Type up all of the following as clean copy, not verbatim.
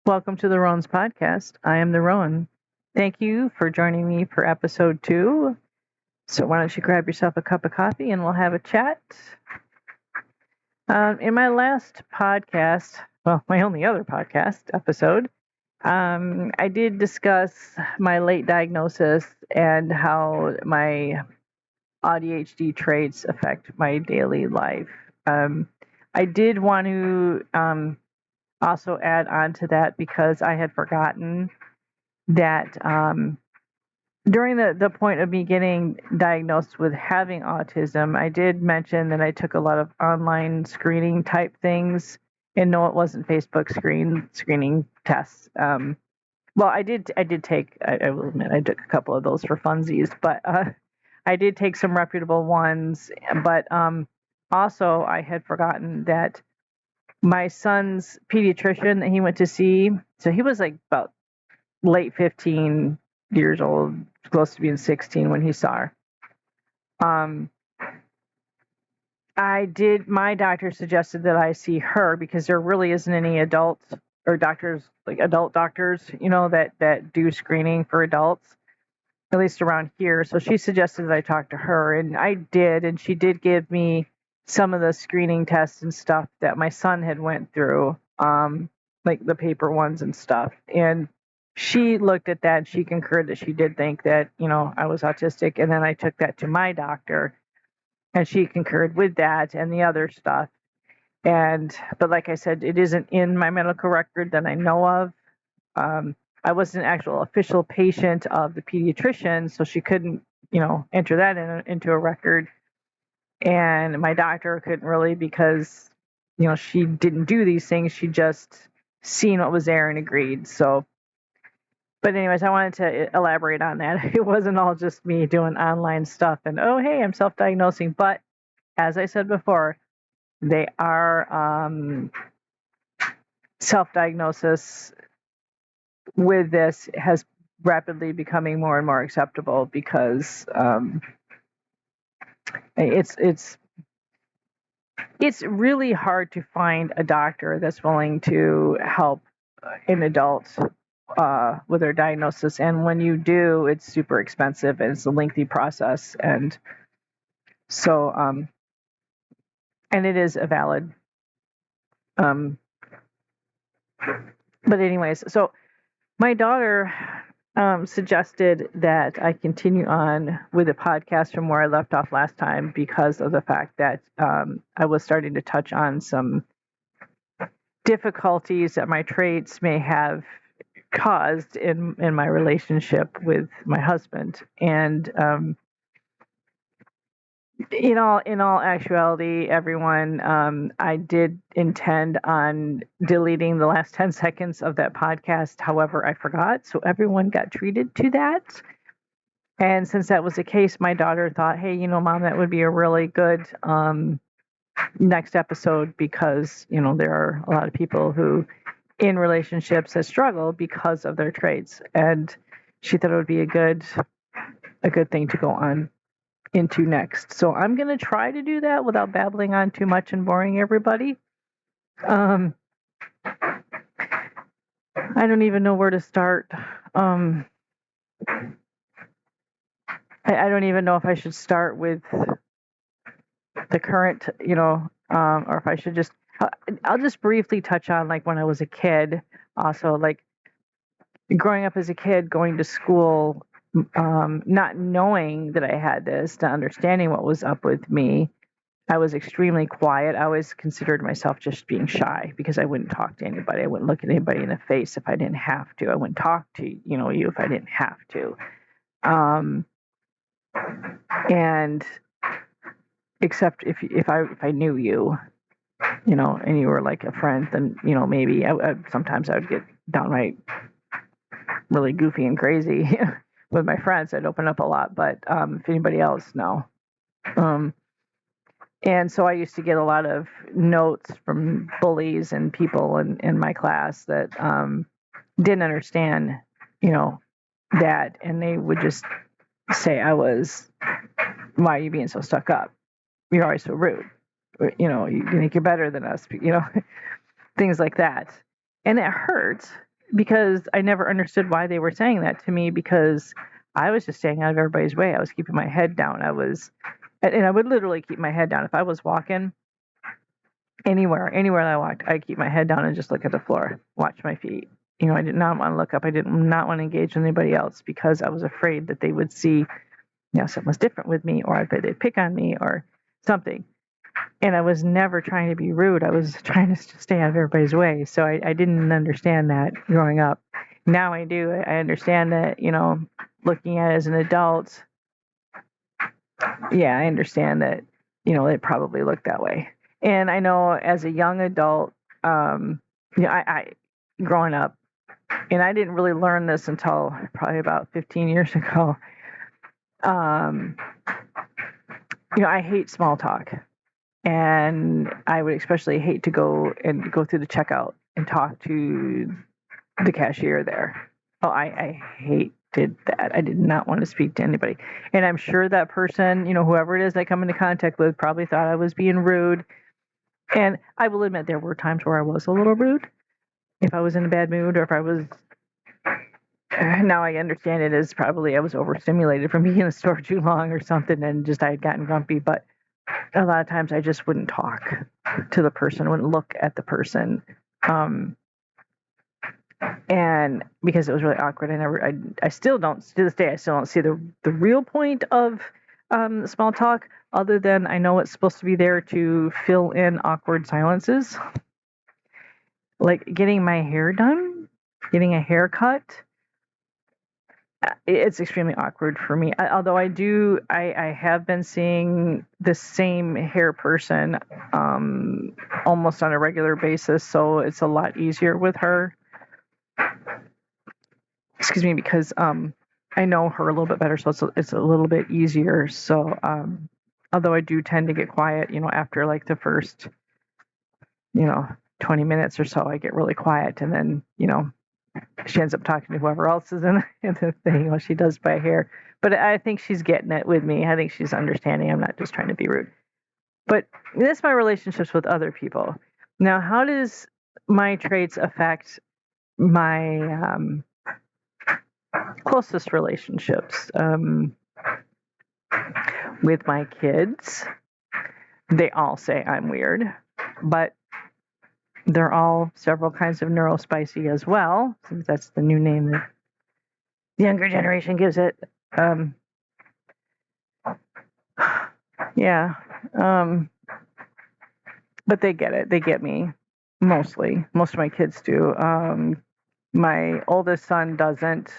Welcome to the Rowan's podcast. I am the Rowan. Thank you for joining me for episode 2. So why don't you grab yourself a cup of coffee and we'll have a chat. In my last podcast, well, my only other podcast episode, I did discuss my late diagnosis and how my AUDHD traits affect my daily life. I did want to also add on to that because I had forgotten that during the point of me getting diagnosed with having autism, I did mention that I took a lot of online screening type things. And no, it wasn't Facebook screening tests. Well, I did take, I will admit, I took a couple of those for funsies, but I did take some reputable ones. But also, I had forgotten that my son's pediatrician that he went to see, so he was like about late 15 years old, close to being 16 when he saw her. My doctor suggested that I see her because there really isn't any adult doctors, that do screening for adults, at least around here. So she suggested that I talk to her, and I did, and she did give me some of the screening tests and stuff that my son had went through, like the paper ones and stuff. And she looked at that and she concurred that she did think that, I was autistic. And then I took that to my doctor and she concurred with that and the other stuff. But like I said, it isn't in my medical record that I know of. I was an actual official patient of the pediatrician, so she couldn't, enter that into a record. And my doctor couldn't really because, she didn't do these things. She just seen what was there and agreed. So, but anyways, I wanted to elaborate on that. It wasn't all just me doing online stuff and, oh, hey, I'm self-diagnosing. But as I said before, they are self-diagnosis with this has rapidly becoming more and more acceptable because it's really hard to find a doctor that's willing to help an adult with their diagnosis, and when you do, it's super expensive and it's a lengthy process, and so and it is a valid but anyways, so my daughter suggested that I continue on with the podcast from where I left off last time because of the fact that I was starting to touch on some difficulties that my traits may have caused in my relationship with my husband. And in all actuality, everyone, I did intend on deleting the last 10 seconds of that podcast. However, I forgot, so everyone got treated to that. And since that was the case, my daughter thought, hey, Mom, that would be a really good next episode because, there are a lot of people who in relationships that struggle because of their traits. And she thought it would be a good thing to go on into next. So I'm going to try to do that without babbling on too much and boring everybody. I don't even know where to start. I don't even know if I should start with the current, or if I should just, I'll just briefly touch on like when I was a kid. Also, like growing up as a kid, going to school, not knowing that I had this, to understanding what was up with me. I was extremely quiet. I always considered myself just being shy because I wouldn't talk to anybody. I wouldn't look at anybody in the face if I didn't have to. I wouldn't talk to you if I didn't have to. And except if I knew you, and you were like a friend, then maybe sometimes I would get downright really goofy and crazy. With my friends, I'd open up a lot, but if anybody else, no. And so I used to get a lot of notes from bullies and people in my class that didn't understand, that, and they would just say why are you being so stuck up? You're always so rude. You think you're better than us, things like that. And it hurt. because I never understood why they were saying that to me, because I was just staying out of everybody's way. I was keeping my head down. And I would literally keep my head down. If I was walking anywhere that I walked, I'd keep my head down and just look at the floor, watch my feet. I did not want to look up. I did not want to engage with anybody else because I was afraid that they would see, something was different with me, or I thought they'd pick on me or something. And I was never trying to be rude. I was trying to stay out of everybody's way. So I didn't understand that growing up. Now I do. I understand that, looking at it as an adult, yeah, I understand that, it probably looked that way. And I know as a young adult, I growing up, and I didn't really learn this until probably about 15 years ago. I hate small talk. And I would especially hate to go through the checkout and talk to the cashier there. Oh, I hated that. I did not want to speak to anybody. And I'm sure that person, whoever it is I come into contact with, probably thought I was being rude. And I will admit there were times where I was a little rude. If I was in a bad mood, or if I was, now I understand it as probably I was overstimulated from being in a store too long or something, and just I had gotten grumpy. But a lot of times I just wouldn't talk to the person, wouldn't look at the person. And because it was really awkward, I still don't, to this day, I still don't see the real point of small talk, other than I know it's supposed to be there to fill in awkward silences. Like getting my hair done, getting a haircut. It's extremely awkward for me. Although I have been seeing the same hair person almost on a regular basis, so it's a lot easier with her. Excuse me, because I know her a little bit better, so it's a little bit easier. So although I do tend to get quiet, after like the first, 20 minutes or so, I get really quiet, and then, she ends up talking to whoever else is in the thing. She does by hair. But I think she's getting it with me. I think she's understanding. I'm not just trying to be rude. But that's my relationships with other people. Now, how does my traits affect my closest relationships? With my kids, they all say I'm weird. But they're all several kinds of neurospicy as well, since that's the new name that the younger generation gives it. Yeah. But they get it. They get me, mostly. Most of my kids do. My oldest son doesn't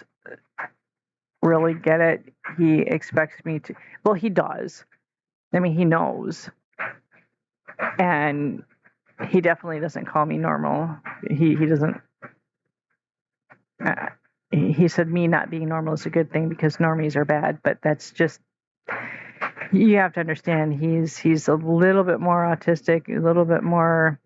really get it. He expects me to. Well, he does. I mean, he knows. And he definitely doesn't call me normal. He doesn't. He said me not being normal is a good thing because normies are bad, but that's just, you have to understand he's a little bit more autistic, a little bit more,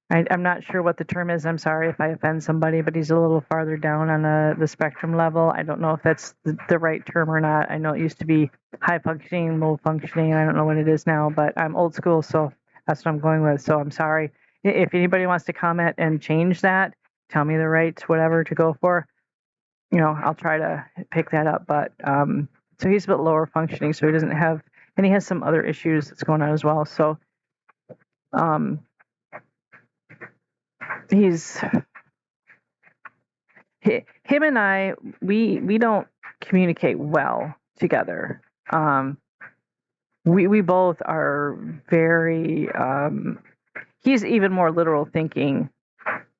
I'm not sure what the term is. I'm sorry if I offend somebody, but he's a little farther down on the spectrum level. I don't know if that's the right term or not. I know it used to be high functioning, low functioning. I don't know what it is now, but I'm old school, so that's what I'm going with. So I'm sorry. If anybody wants to comment and change that, tell me the right whatever to go for. I'll try to pick that up. But so he's a bit lower functioning, so he doesn't have, and he has some other issues that's going on as well. So him and I, we don't communicate well together. We both are very, he's even more literal thinking,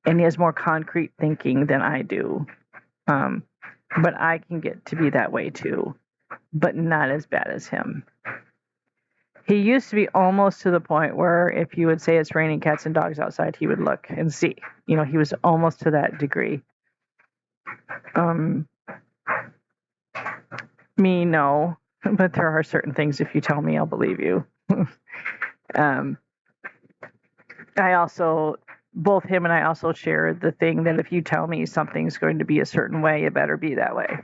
and he has more concrete thinking than I do. But I can get to be that way too, but not as bad as him. He used to be almost to the point where if you would say it's raining cats and dogs outside, he would look and see. He was almost to that degree. Me, no. But there are certain things, if you tell me, I'll believe you. Both him and I also share the thing that if you tell me something's going to be a certain way, it better be that way.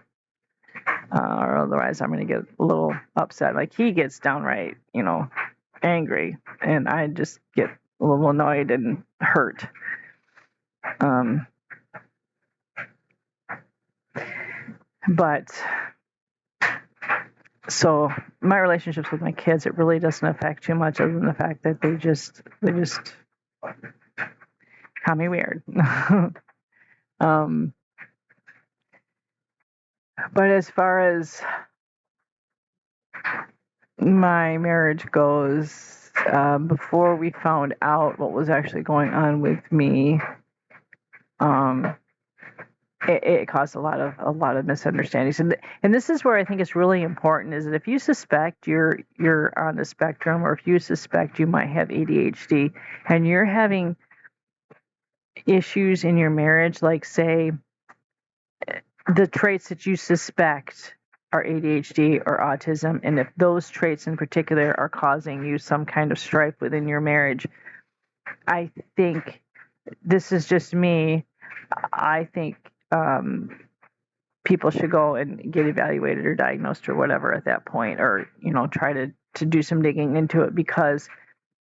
Or otherwise I'm going to get a little upset. Like he gets downright, angry, and I just get a little annoyed and hurt. But so my relationships with my kids, it really doesn't affect too much, other than the fact that they just call me weird. But as far as my marriage goes, before we found out what was actually going on with me, it caused a lot of misunderstandings, and this is where I think it's really important, is that if you suspect you're on the spectrum, or if you suspect you might have ADHD, and you're having issues in your marriage, like say the traits that you suspect are ADHD or autism, and if those traits in particular are causing you some kind of strife within your marriage, I think, this is just me, I think people should go and get evaluated or diagnosed or whatever at that point, or try to do some digging into it, because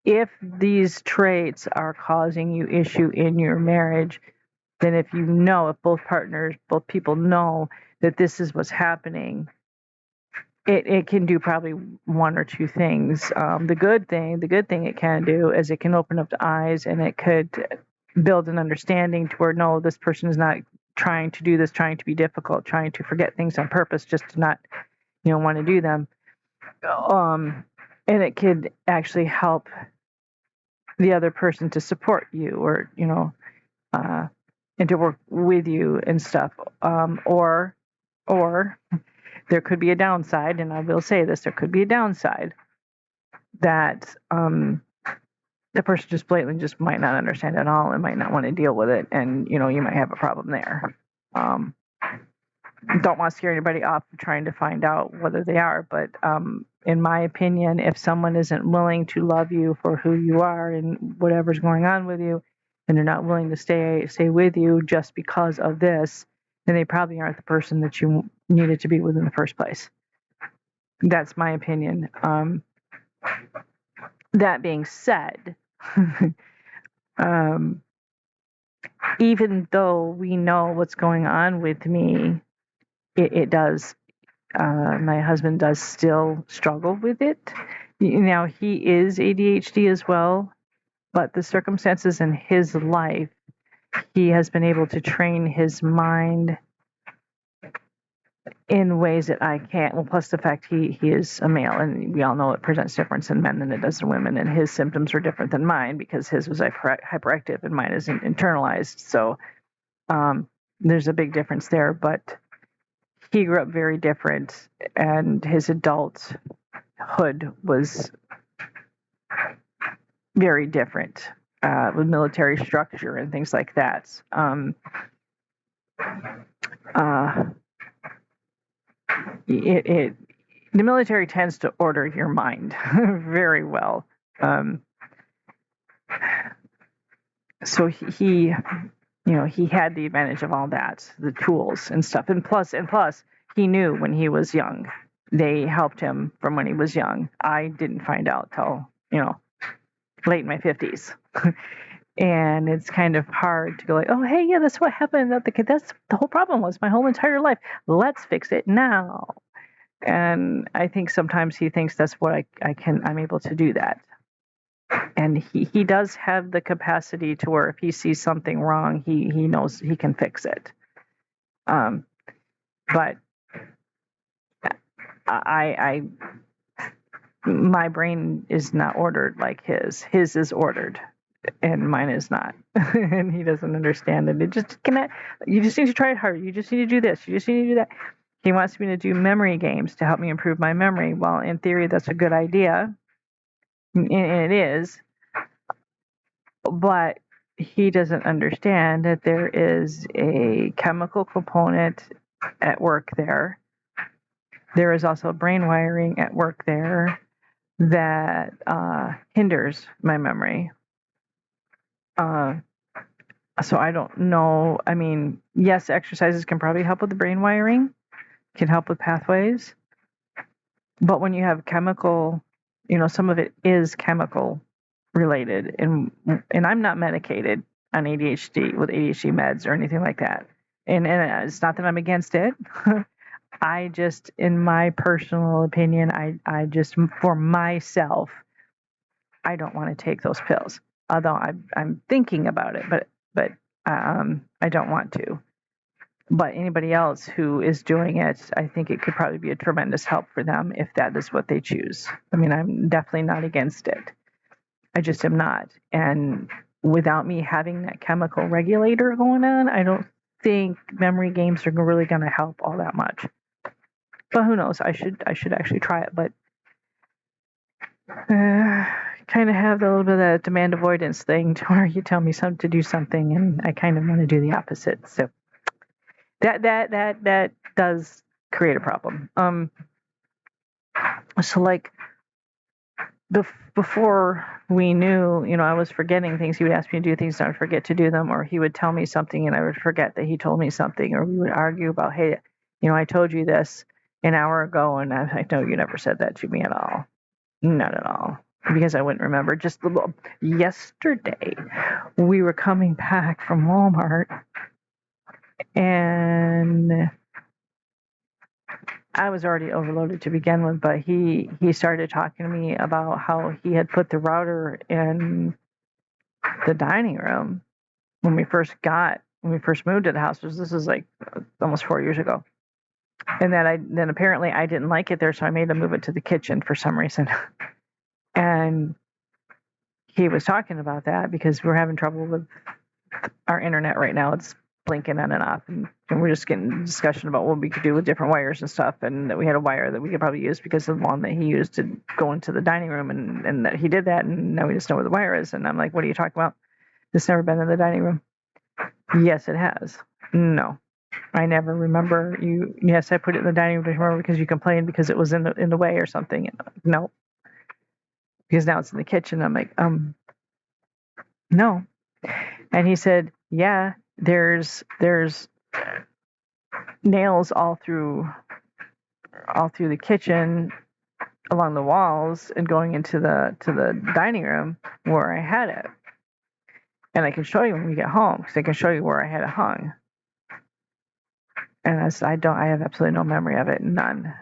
if these traits are causing you issue in your marriage, then if both people know that this is what's happening, it can do probably one or two things. The good thing it can do is it can open up the eyes, and it could build an understanding to where, no, this person is not trying to do this, trying to be difficult, trying to forget things on purpose just to not, want to do them. And it could actually help the other person to support you, or, and to work with you and stuff. Or there could be a downside, and I will say this, there could be a downside that the person just blatantly just might not understand at all and might not want to deal with it, and you might have a problem there. Don't want to scare anybody off trying to find out whether they are, but in my opinion, if someone isn't willing to love you for who you are and whatever's going on with you, and they're not willing to stay with you just because of this, then they probably aren't the person that you needed to be with in the first place. That's my opinion. That being said, even though we know what's going on with me, it does. My husband does still struggle with it. Now, he is ADHD as well, but the circumstances in his life, he has been able to train his mind in ways that I can't. Well, plus the fact he is a male, and we all know it presents difference in men than it does in women, and his symptoms are different than mine because his was hyperactive and mine is internalized. So there's a big difference there, but he grew up very different, and his adulthood was very different, with military structure and things like that. The military tends to order your mind very well. So he had the advantage of all that, the tools and stuff, and plus, he knew when he was young. They helped him from when he was young. I didn't find out till late in my 50s. And it's kind of hard to go like, oh, hey, yeah, that's what happened. That's the whole problem was my whole entire life. Let's fix it now. And I think sometimes he thinks that's what I'm able to do that. And he does have the capacity to where if he sees something wrong, he knows he can fix it. But my brain is not ordered like his. His is ordered, and mine is not. And he doesn't understand it. You just need to try it harder. You just need to do this. You just need to do that. He wants me to do memory games to help me improve my memory. Well, in theory, that's a good idea. And it is. But he doesn't understand that there is a chemical component at work there. There is also brain wiring at work there that hinders my memory. So I don't know. I mean, yes, exercises can probably help with the brain wiring, can help with pathways. But when you have chemical, some of it is chemical related, and I'm not medicated on ADHD with ADHD meds or anything like that. And it's not that I'm against it. I just, in my personal opinion, I just, for myself, I don't want to take those pills. Although I'm thinking about it, but I don't want to. But anybody else who is doing it, I think it could probably be a tremendous help for them if that is what they choose. I mean, I'm definitely not against it. I just am not. And without me having that chemical regulator going on, I don't think memory games are really going to help all that much. But who knows? I should actually try it. But kind of have a little bit of that demand avoidance thing to where you tell me to do something, and I kind of want to do the opposite. So that does create a problem. So like before we knew, I was forgetting things. He would ask me to do things and I would forget to do them, or he would tell me something and I would forget that he told me something, or we would argue about, hey, I told you this an hour ago, and I know you never said that to me at all. Not at all. Because I wouldn't remember. Just yesterday, we were coming back from Walmart, and I was already overloaded to begin with, but he started talking to me about how he had put the router in the dining room when we first moved to the house. This was like almost 4 years ago. And then apparently I didn't like it there, so I made him move it to the kitchen for some reason. And he was talking about that because we're having trouble with our internet right now. It's blinking on and off, and we're just getting a discussion about what we could do with different wires and stuff, and that we had a wire that we could probably use because of the one that he used to go into the dining room, and that he did that, and now we just know where the wire is. And I'm like, what are you talking about? It's never been in the dining room. Yes, it has. No, I never remember you. Yes, I put it in the dining room. I remember because you complained because it was in the way or something. No, because now it's in the kitchen. I'm like, no. And he said, yeah, there's nails all through the kitchen, along the walls, and going into the dining room where I had it. And I can show you when we get home, because I can show you where I had it hung. And I have absolutely no memory of it, none.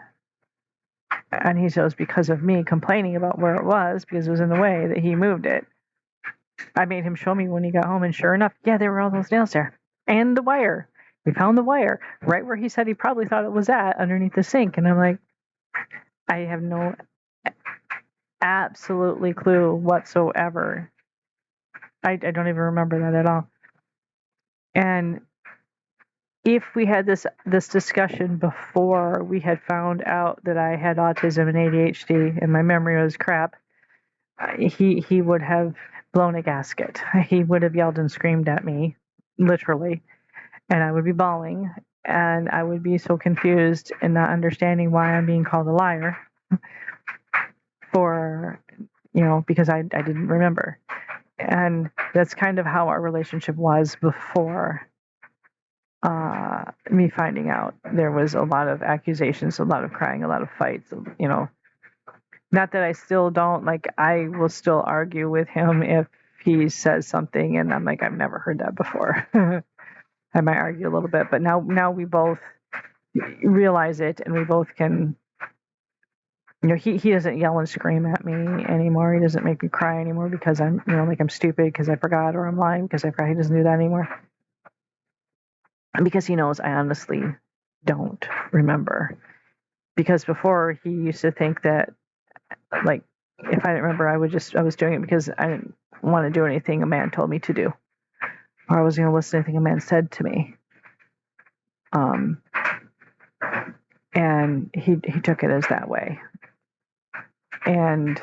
And he said it was because of me complaining about where it was, because it was in the way, that he moved it. I made him show me when he got home, and sure enough, yeah, there were all those nails there. And the wire. We found the wire right where he said he probably thought it was at, underneath the sink. And I'm like, I have no absolutely clue whatsoever. I don't even remember that at all. And if we had this discussion before we had found out that I had autism and ADHD and my memory was crap, he would have blown a gasket. He would have yelled and screamed at me, literally, and I would be bawling, and I would be so confused and not understanding why I'm being called a liar because I didn't remember. And that's kind of how our relationship was before me finding out. There was a lot of accusations, a lot of crying, a lot of fights, Not that I still don't, like, I will still argue with him if he says something and I'm like, I've never heard that before. I might argue a little bit, but now we both realize it, and we both can, he doesn't yell and scream at me anymore. He doesn't make me cry anymore because I'm, like I'm stupid because I forgot, or I'm lying because I forgot. He doesn't do that anymore. And because he knows I honestly don't remember. Because before, he used to think that, like, if I didn't remember, I was doing it because I didn't want to do anything a man told me to do, or I was going to listen to anything a man said to me. And he took it as that way. And,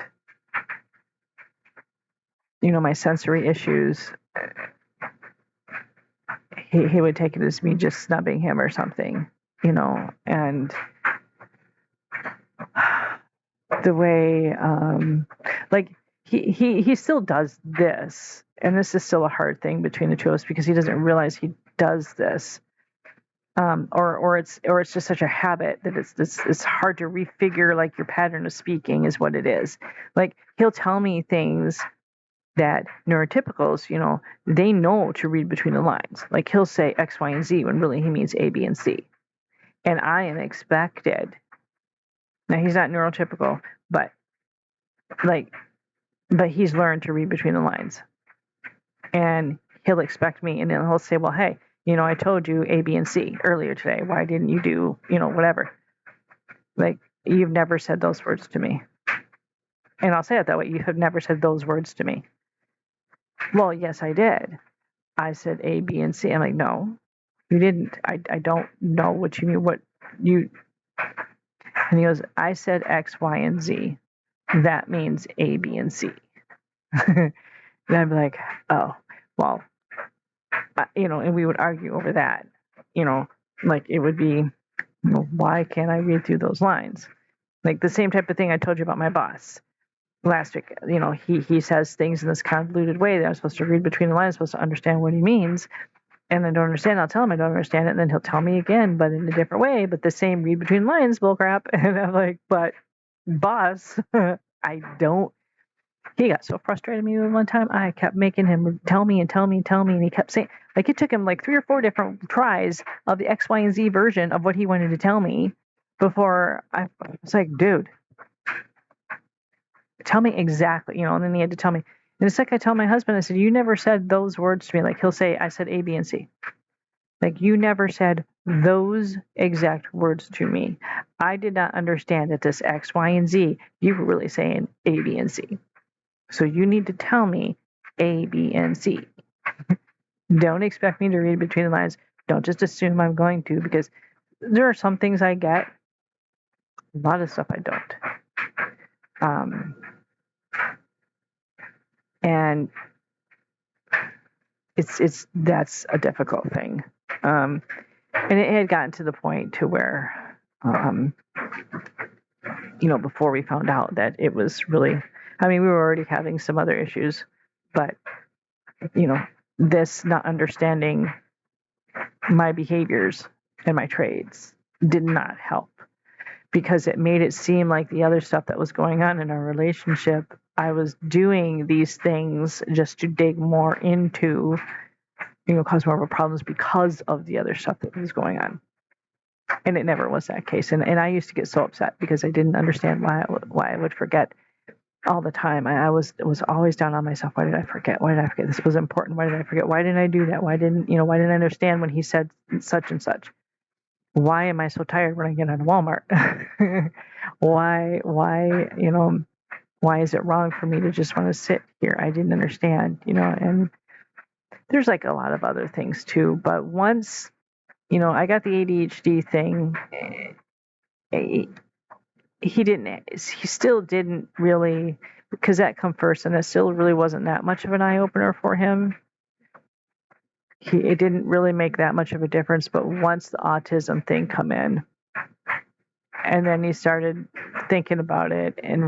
my sensory issues, he would take it as me just snubbing him or something, and the way, like, he still does this, and this is still a hard thing between the two of us because he doesn't realize he does this. Or it's just such a habit that it's hard to refigure, like, your pattern of speaking is what it is. Like, he'll tell me things that neurotypicals, they know to read between the lines. Like, he'll say X, Y, and Z when really he means A, B, and C. and I am expected. Now he's not neurotypical, but he's learned to read between the lines, and he'll expect me, and then he'll say, well, hey, I told you A, B, and C earlier today. Why didn't you do, whatever? Like, you've never said those words to me. And I'll say it that way. You have never said those words to me. Well, yes, I did. I said A, B, and C. I'm like, no, you didn't. I don't know what you mean. What you... And he goes, I said X, Y, and Z. That means A, B, and C. And I'd be like, oh, well, and we would argue over that. Like it would be, why can't I read through those lines? Like the same type of thing I told you about my boss last week. He says things in this convoluted way that I'm supposed to read between the lines, I'm supposed to understand what he means. And I don't understand. I'll tell him I don't understand it, and then he'll tell me again, but in a different way. But the same read between lines bullcrap. And I'm like, but boss, I don't. He got so frustrated with me one time. I kept making him tell me, and he kept saying, like, it took him like 3 or 4 different tries of the X, Y, and Z version of what he wanted to tell me before I was like, dude, tell me exactly, and then he had to tell me. And it's like I tell my husband, I said, you never said those words to me. Like he'll say, I said A, B, and C. Like you never said those exact words to me. I did not understand that this X, Y, and Z, you were really saying A, B, and C. So you need to tell me A, B, and C. Don't expect me to read between the lines. Don't just assume I'm going to, because there are some things I get. A lot of stuff I don't. And that's a difficult thing. And it had gotten to the point to where, before we found out that it was really, we were already having some other issues, but, this not understanding my behaviors and my trades did not help, because it made it seem like the other stuff that was going on in our relationship, I was doing these things just to dig more into, cause more of a problems because of the other stuff that was going on. And it never was that case. And I used to get so upset because I didn't understand why I would forget all the time. I was always down on myself. Why did I forget? This was important. Why did I forget? Why didn't I do that? Why didn't I understand when he said such and such? Why am I so tired when I get out of Walmart? Why is it wrong for me to just want to sit here? I didn't understand, and there's like a lot of other things too. But once, I got the ADHD thing, he still didn't really, because that come first, and it still really wasn't that much of an eye-opener for him. It didn't really make that much of a difference, but once the autism thing come in, and then he started thinking about it, and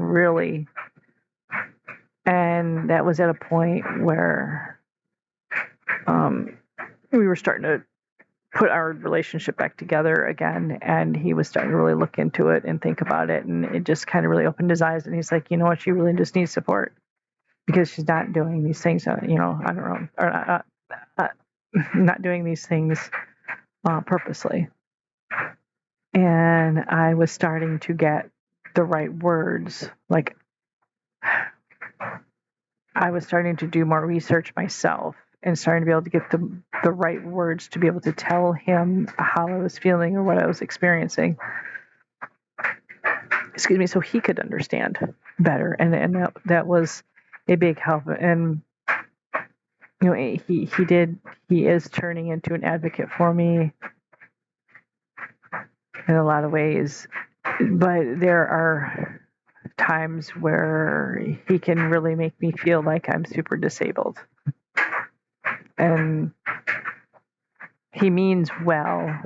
that was at a point where we were starting to put our relationship back together again, and he was starting to really look into it and think about it, and it just kind of really opened his eyes, and he's like, you know what, she really just needs support, because she's not doing these things on her own, or not doing these things purposely. And I was starting to get the right words. Like, I was starting to do more research myself and starting to be able to get the right words to be able to tell him how I was feeling or what I was experiencing. Excuse me, so he could understand better. And that was a big help. And he is turning into an advocate for me in a lot of ways, but there are times where he can really make me feel like I'm super disabled. And he means well.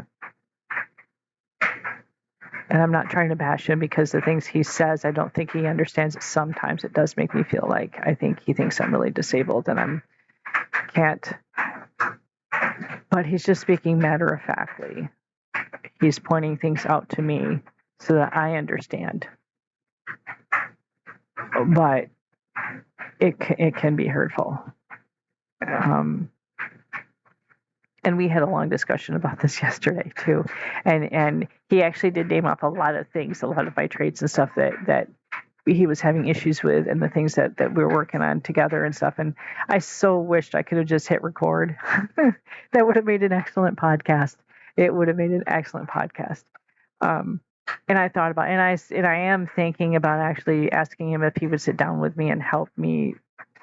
And I'm not trying to bash him, because the things he says, I don't think he understands. Sometimes it does make me feel like I think he thinks I'm really disabled, and can't. But he's just speaking matter-of-factly. He's pointing things out to me so that I understand. But it can be hurtful. And we had a long discussion about this yesterday too. And he actually did name off a lot of things, a lot of my traits and stuff that he was having issues with, and the things that we were working on together and stuff. And I so wished I could have just hit record. That would have made an excellent podcast. It would have made an excellent podcast. And I thought about, and I am thinking about actually asking him if he would sit down with me and help me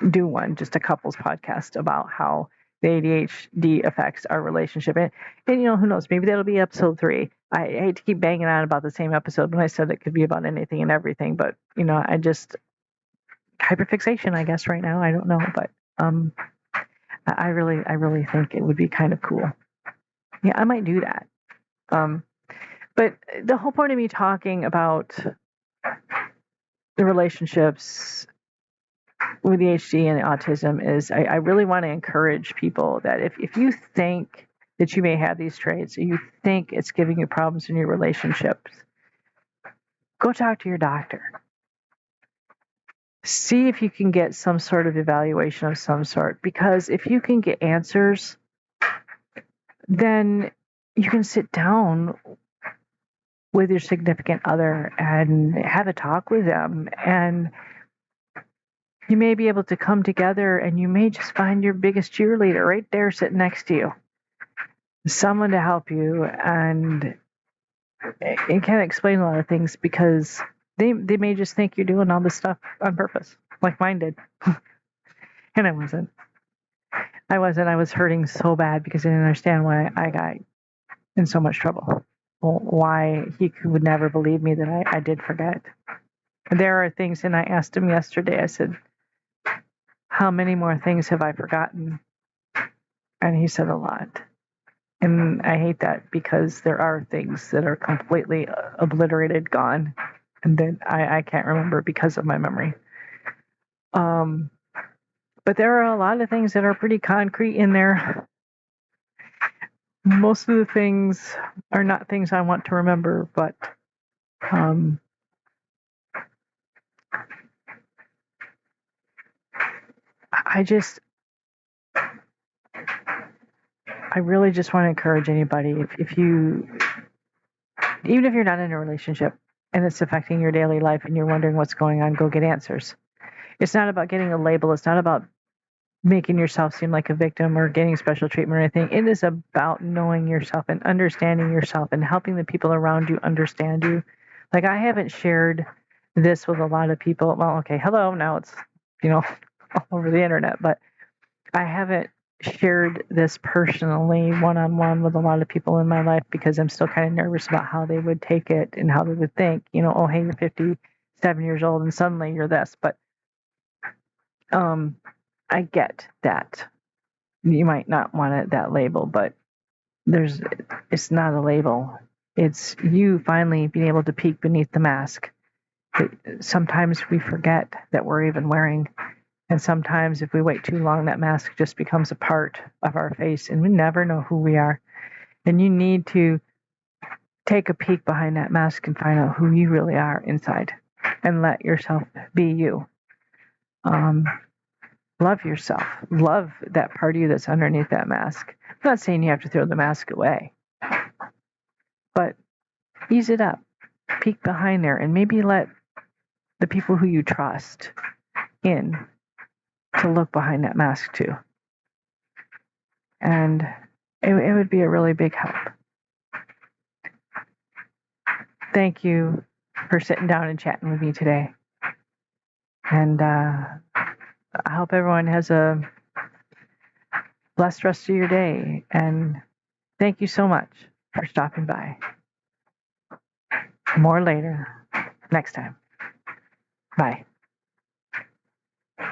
do one, just a couples podcast about how the ADHD affects our relationship. And who knows, maybe that'll be episode 3. I hate to keep banging on about the same episode when I said it could be about anything and everything, but I just, hyperfixation, I guess, right now. I don't know, but I really think it would be kind of cool. Yeah, I might do that. But the whole point of me talking about the relationships with ADHD and autism is I really want to encourage people that if you think that you may have these traits, or you think it's giving you problems in your relationships, go talk to your doctor. See if you can get some sort of evaluation of some sort, because if you can get answers, then you can sit down with your significant other and have a talk with them, and you may be able to come together, and you may just find your biggest cheerleader right there sitting next to you. Someone to help you, and it can explain a lot of things, because they may just think you're doing all this stuff on purpose, like mine did. And I wasn't. I was hurting so bad because I didn't understand why I got in so much trouble. Why he would never believe me that I did forget. There are things, and I asked him yesterday, I said, how many more things have I forgotten? And he said a lot. And I hate that, because there are things that are completely obliterated, gone, and then I can't remember because of my memory. But there are a lot of things that are pretty concrete in there. Most of the things are not things I want to remember, but I really just want to encourage anybody, if you, even if you're not in a relationship and it's affecting your daily life and you're wondering what's going on, go get answers. It's not about getting a label. It's not about making yourself seem like a victim or getting special treatment or anything. It is about knowing yourself and understanding yourself and helping the people around you understand you. Like, I haven't shared this with a lot of people. Well, okay, hello, now it's, all over the internet, but I haven't shared this personally one-on-one with a lot of people in my life, because I'm still kind of nervous about how they would take it and how they would think, oh, hey, you're 57 years old and suddenly you're this. But I get that you might not want it, that label, but it's not a label. It's you finally being able to peek beneath the mask. Sometimes we forget that we're even wearing. And sometimes if we wait too long, that mask just becomes a part of our face, and we never know who we are. And you need to take a peek behind that mask and find out who you really are inside, and let yourself be you. Love yourself. Love that part of you that's underneath that mask. I'm not saying you have to throw the mask away, but ease it up. Peek behind there, and maybe let the people who you trust in to look behind that mask too. And it would be a really big help. Thank you for sitting down and chatting with me today. And I hope everyone has a blessed rest of your day. And thank you so much for stopping by. More later, next time. Bye.